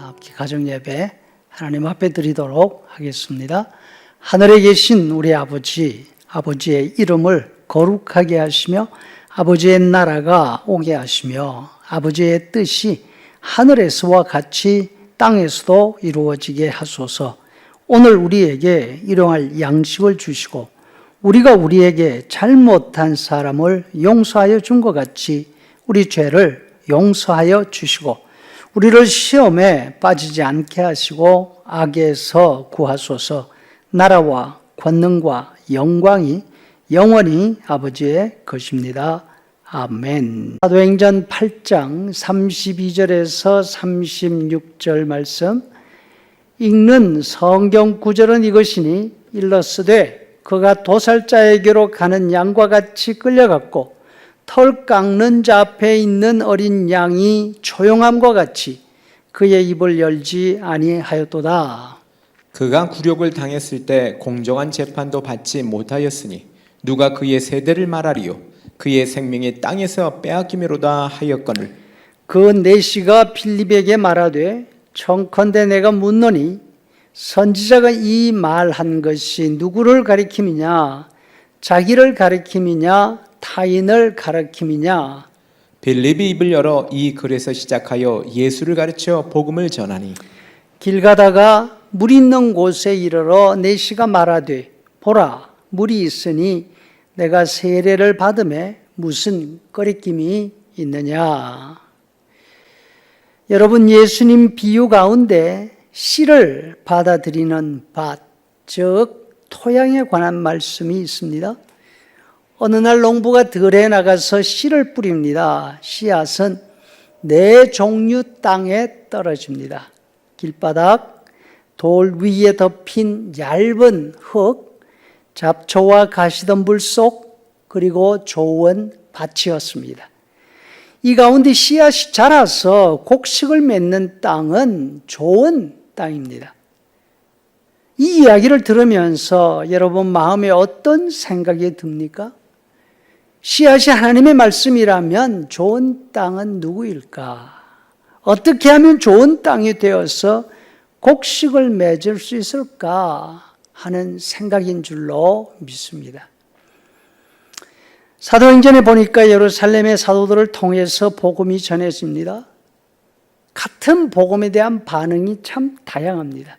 함께 가정예배 하나님 앞에 드리도록 하겠습니다. 하늘에 계신 우리 아버지, 아버지의 이름을 거룩하게 하시며 아버지의 나라가 오게 하시며 아버지의 뜻이 하늘에서와 같이 땅에서도 이루어지게 하소서. 오늘 우리에게 일용할 양식을 주시고 우리가 우리에게 잘못한 사람을 용서하여 준 것 같이 우리 죄를 용서하여 주시고 우리를 시험에 빠지지 않게 하시고 악에서 구하소서. 나라와 권능과 영광이 영원히 아버지의 것입니다. 아멘. 사도행전 8장 32절에서 36절 말씀, 읽는 성경 구절은 이것이니 일러스되 그가 도살자에게로 가는 양과 같이 끌려갔고 털 깎는 자 앞에 있는 어린 양이 조용함과 같이 그의 입을 열지 아니하였도다. 그가 굴욕을 당했을 때 공정한 재판도 받지 못하였으니 누가 그의 세대를 말하리요. 그의 생명이 땅에서 빼앗기미로다 하였거늘. 그 내시가 빌립에게 말하되 청컨대 내가 묻노니 선지자가 이 말한 것이 누구를 가리킴이냐? 자기를 가리킴이냐? 타인을 가리킴이냐? 빌립이 입을 열어 이 글에서 시작하여 예수를 가르쳐 복음을 전하니 길 가다가 물 있는 곳에 이르러 내시가 말하되 보라 물이 있으니 내가 세례를 받음에 무슨 거리낌이 있느냐? 여러분, 예수님 비유 가운데 씨를 받아들이는 밭, 즉 토양에 관한 말씀이 있습니다. 어느 날 농부가 들에 나가서 씨를 뿌립니다. 씨앗은 4종류 땅에 떨어집니다. 길바닥, 돌 위에 덮인 얇은 흙, 잡초와 가시덤불 속, 그리고 좋은 밭이었습니다. 이 가운데 씨앗이 자라서 곡식을 맺는 땅은 좋은 땅입니다. 이 이야기를 들으면서 여러분 마음에 어떤 생각이 듭니까? 씨앗이 하나님의 말씀이라면 좋은 땅은 누구일까? 어떻게 하면 좋은 땅이 되어서 곡식을 맺을 수 있을까 하는 생각인 줄로 믿습니다. 사도행전에 보니까 예루살렘의 사도들을 통해서 복음이 전해집니다. 같은 복음에 대한 반응이 참 다양합니다.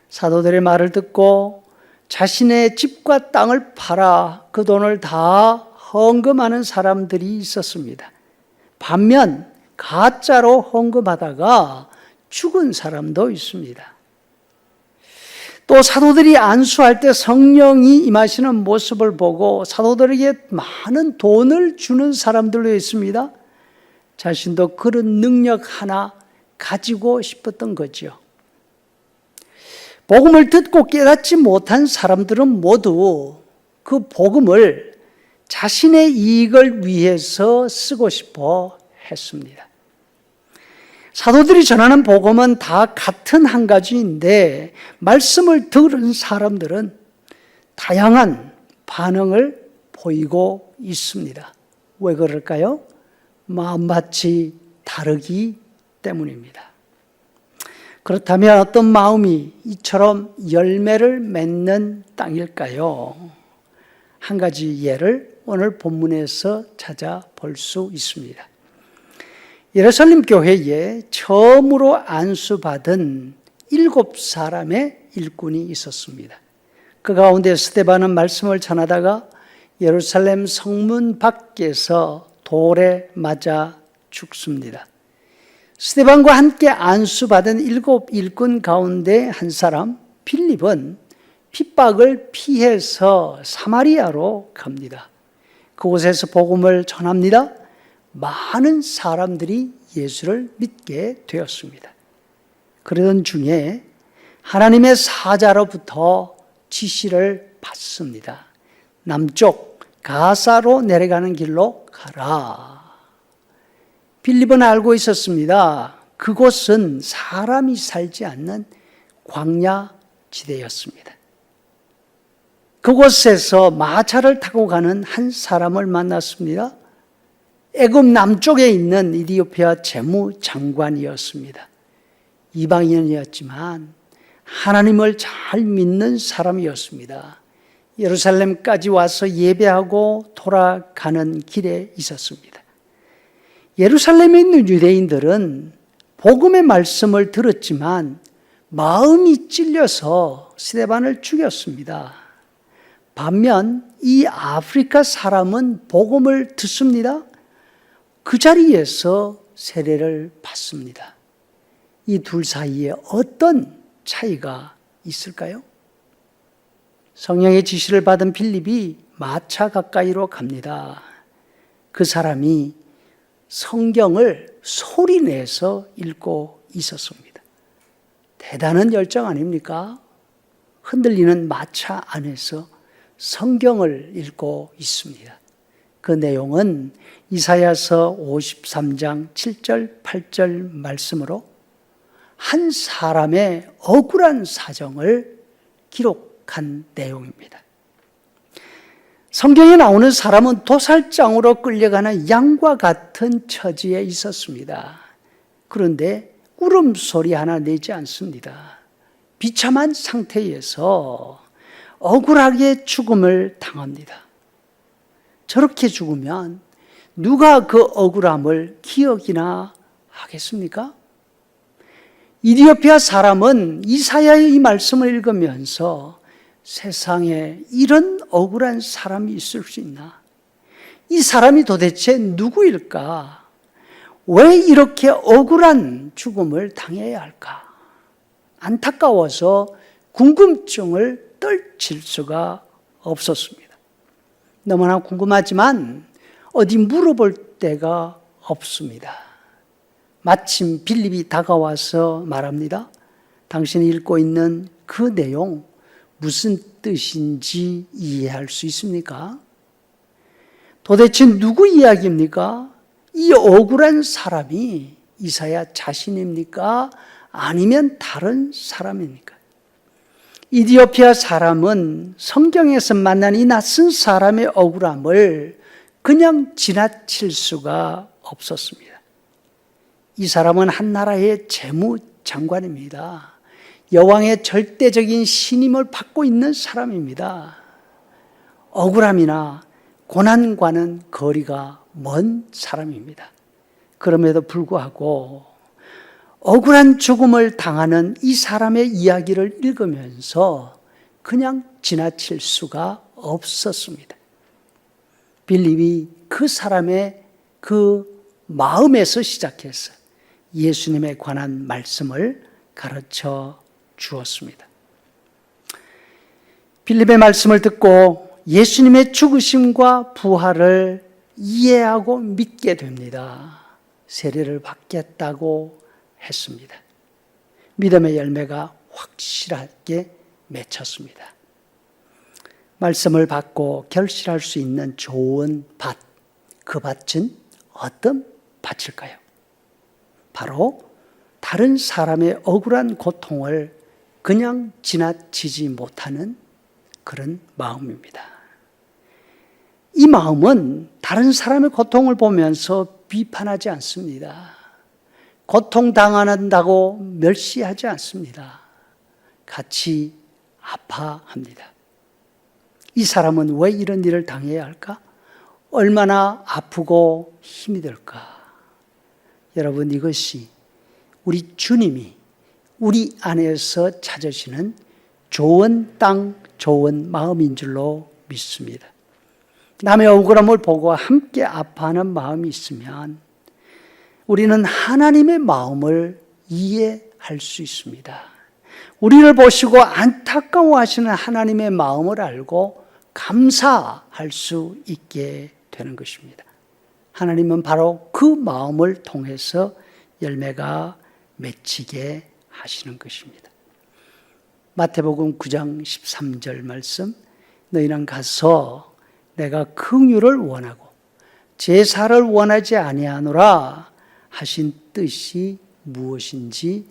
사도들의 말을 듣고 자신의 집과 땅을 팔아 그 돈을 다 헌금하는 사람들이 있었습니다. 반면 가짜로 헌금하다가 죽은 사람도 있습니다. 또 사도들이 안수할 때 성령이 임하시는 모습을 보고 사도들에게 많은 돈을 주는 사람들도 있습니다. 자신도 그런 능력 하나 가지고 싶었던 거죠. 복음을 듣고 깨닫지 못한 사람들은 모두 그 복음을 자신의 이익을 위해서 쓰고 싶어 했습니다. 사도들이 전하는 복음은 다 같은 한 가지인데 말씀을 들은 사람들은 다양한 반응을 보이고 있습니다. 왜 그럴까요? 마음밭이 다르기 때문입니다. 그렇다면 어떤 마음이 이처럼 열매를 맺는 땅일까요? 한 가지 예를 오늘 본문에서 찾아볼 수 있습니다. 예루살렘 교회에 처음으로 안수받은 7사람의 일꾼이 있었습니다. 그 가운데 스데반은 말씀을 전하다가 예루살렘 성문 밖에서 돌에 맞아 죽습니다. 스데반과 함께 안수받은 7 일꾼 가운데 한 사람 빌립은 핍박을 피해서 사마리아로 갑니다. 그곳에서 복음을 전합니다. 많은 사람들이 예수를 믿게 되었습니다. 그러던 중에 하나님의 사자로부터 지시를 받습니다. 남쪽 가사로 내려가는 길로 가라. 빌립은 알고 있었습니다. 그곳은 사람이 살지 않는 광야 지대였습니다. 그곳에서 마차를 타고 가는 한 사람을 만났습니다. 애굽 남쪽에 있는 이디오피아 재무장관이었습니다. 이방인이었지만 하나님을 잘 믿는 사람이었습니다. 예루살렘까지 와서 예배하고 돌아가는 길에 있었습니다. 예루살렘에 있는 유대인들은 복음의 말씀을 들었지만 마음이 찔려서 스데반을 죽였습니다. 반면 이 아프리카 사람은 복음을 듣습니다. 그 자리에서 세례를 받습니다. 이 둘 사이에 어떤 차이가 있을까요? 성령의 지시를 받은 빌립이 마차 가까이로 갑니다. 그 사람이 성경을 소리내서 읽고 있었습니다. 대단한 열정 아닙니까? 흔들리는 마차 안에서 성경을 읽고 있습니다. 그 내용은 이사야서 53장 7절 8절 말씀으로 한 사람의 억울한 사정을 기록한 내용입니다. 성경에 나오는 사람은 도살장으로 끌려가는 양과 같은 처지에 있었습니다. 그런데 울음소리 하나 내지 않습니다. 비참한 상태에서 억울하게 죽음을 당합니다. 저렇게 죽으면 누가 그 억울함을 기억이나 하겠습니까? 이디오피아 사람은 이사야의 이 말씀을 읽으면서 세상에 이런 억울한 사람이 있을 수 있나? 이 사람이 도대체 누구일까? 왜 이렇게 억울한 죽음을 당해야 할까? 안타까워서 궁금증을 떨칠 수가 없었습니다. 너무나 궁금하지만 어디 물어볼 데가 없습니다. 마침 빌립이 다가와서 말합니다. 당신이 읽고 있는 그 내용 무슨 뜻인지 이해할 수 있습니까? 도대체 누구 이야기입니까? 이 억울한 사람이 이사야 자신입니까? 아니면 다른 사람입니까? 이디오피아 사람은 성경에서 만난 이 낯선 사람의 억울함을 그냥 지나칠 수가 없었습니다. 이 사람은 한 나라의 재무장관입니다. 여왕의 절대적인 신임을 받고 있는 사람입니다. 억울함이나 고난과는 거리가 먼 사람입니다. 그럼에도 불구하고 억울한 죽음을 당하는 이 사람의 이야기를 읽으면서 그냥 지나칠 수가 없었습니다. 빌립이 그 사람의 그 마음에서 시작해서 예수님에 관한 말씀을 가르쳐 주었습니다. 빌립의 말씀을 듣고 예수님의 죽으심과 부활을 이해하고 믿게 됩니다. 세례를 받겠다고 했습니다. 믿음의 열매가 확실하게 맺혔습니다. 말씀을 받고 결실할 수 있는 좋은 밭, 그 밭은 어떤 밭일까요? 바로 다른 사람의 억울한 고통을 그냥 지나치지 못하는 그런 마음입니다. 이 마음은 다른 사람의 고통을 보면서 비판하지 않습니다. 고통당한다고 멸시하지 않습니다. 같이 아파합니다. 이 사람은 왜 이런 일을 당해야 할까? 얼마나 아프고 힘이 들까? 여러분, 이것이 우리 주님이 우리 안에서 찾으시는 좋은 땅, 좋은 마음인 줄로 믿습니다. 남의 억울함을 보고 함께 아파하는 마음이 있으면 우리는 하나님의 마음을 이해할 수 있습니다. 우리를 보시고 안타까워하시는 하나님의 마음을 알고 감사할 수 있게 되는 것입니다. 하나님은 바로 그 마음을 통해서 열매가 맺히게 하시는 것입니다. 마태복음 9장 13절 말씀, 너희는 가서 내가 긍휼을 원하고 제사를 원하지 아니하노라 하신 뜻이 무엇인지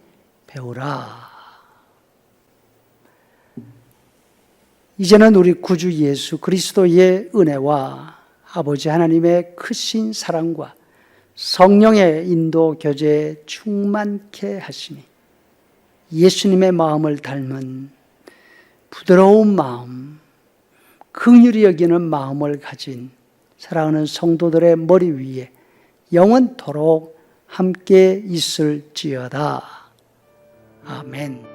배우라. 이제는 우리 구주 예수 그리스도의 은혜와 아버지 하나님의 크신 사랑과 성령의 인도 교제에 충만케 하시니 예수님의 마음을 닮은 부드러운 마음, 긍휼히 여기는 마음을 가진 사랑하는 성도들의 머리 위에 영원토록 함께 있을지어다. 아멘.